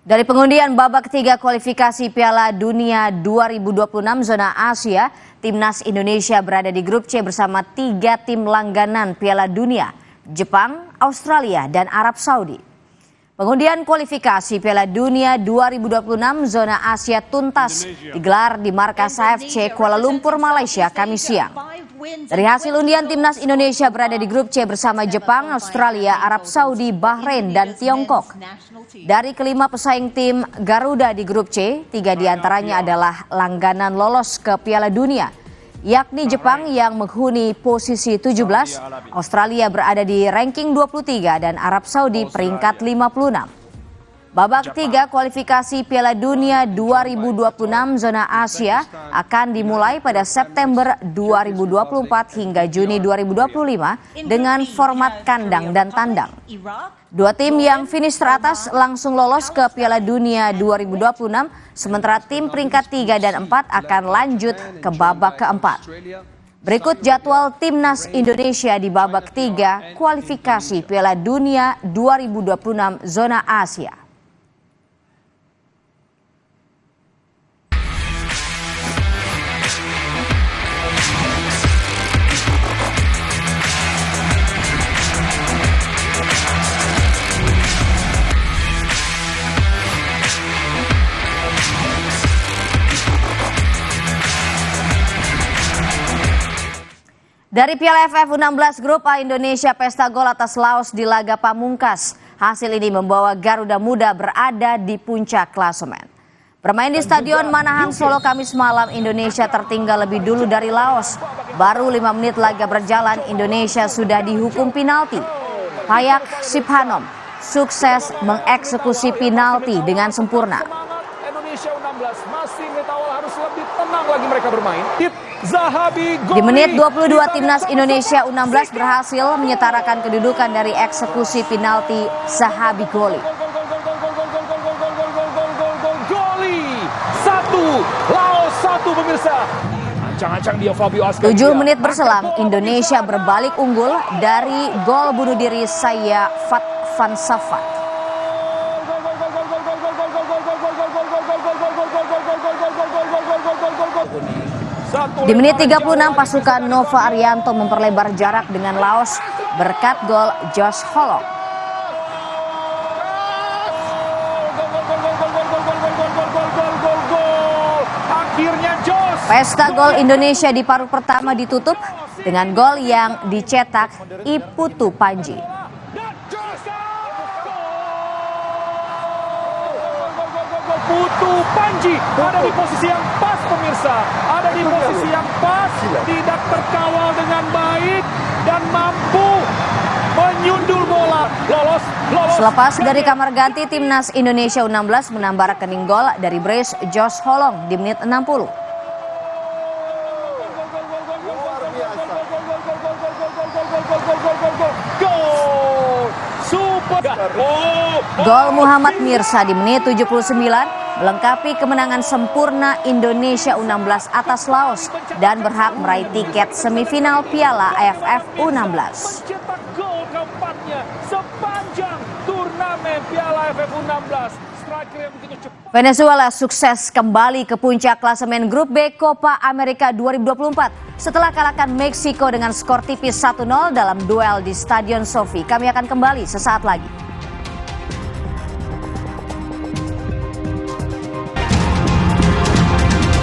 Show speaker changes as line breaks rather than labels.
Dari pengundian babak ketiga kualifikasi Piala Dunia 2026 zona Asia, Timnas Indonesia berada di grup C bersama 3 tim langganan Piala Dunia, Jepang, Australia, dan Arab Saudi. Pengundian kualifikasi Piala Dunia 2026 zona Asia tuntas digelar di markas AFC Kuala Lumpur, Malaysia, Kamis siang. Dari hasil undian, Timnas Indonesia berada di grup C bersama Jepang, Australia, Arab Saudi, Bahrain, dan Tiongkok. Dari kelima pesaing tim Garuda di grup C, 3 diantaranya adalah langganan lolos ke Piala Dunia, yakni Jepang yang menghuni posisi 17, Australia berada di ranking 23, dan Arab Saudi peringkat 56. Babak ketiga kualifikasi Piala Dunia 2026 zona Asia akan dimulai pada September 2024 hingga Juni 2025 dengan format kandang dan tandang. 2 tim yang finish teratas langsung lolos ke Piala Dunia 2026, sementara tim peringkat 3 dan 4 akan lanjut ke babak keempat. Berikut jadwal Timnas Indonesia di babak ketiga kualifikasi Piala Dunia 2026 zona Asia. Dari Piala AFF U16 Grup A, Indonesia pesta gol atas Laos di laga pamungkas. Hasil ini membawa Garuda Muda berada di puncak klasemen. Bermain di Stadion Manahan Solo Kamis malam, Indonesia tertinggal lebih dulu dari Laos. Baru 5 menit laga berjalan, Indonesia sudah dihukum penalti. Payak Siphanom sukses mengeksekusi penalti dengan sempurna.
Indonesia U16 masih awal harus lebih tenang lagi mereka bermain.
Di menit 22, Timnas Indonesia U16 berhasil menyetarakan kedudukan dari eksekusi penalti Zahabi Goli.
Goli 1, Laos 1 pemirsa. Ancang-ancang dia Fabio Askar.
7 menit berselang, Indonesia berbalik unggul dari gol bunuh diri Saya Fat Van Safat. Di menit 36, pasukan Nova Arianto memperlebar jarak dengan Laos berkat gol Josh Holong. Pesta gol Indonesia di paruh pertama ditutup dengan gol yang dicetak Iputu Panji.
Putu Panji ada di posisi yang pas pemirsa, ada di posisi yang pas, tidak terkawal dengan baik dan mampu menyundul bola, lolos.
Selepas dari kamar ganti, Timnas Indonesia U16 menambah rekening gol dari brace Josh Holong di menit 60. Gol Muhammad Mirsa di menit 79 melengkapi kemenangan sempurna Indonesia U16 atas Laos dan berhak meraih tiket semifinal Piala AFF U16.
Mencetak gol keempatnya sepanjang turnamen Piala AFF U16. Striker yang begitu cepat.
Venezuela sukses kembali ke puncak klasemen Grup B Copa America 2024 setelah kalahkan Meksiko dengan skor tipis 1-0 dalam duel di Stadion Sofi. Kami akan kembali sesaat lagi.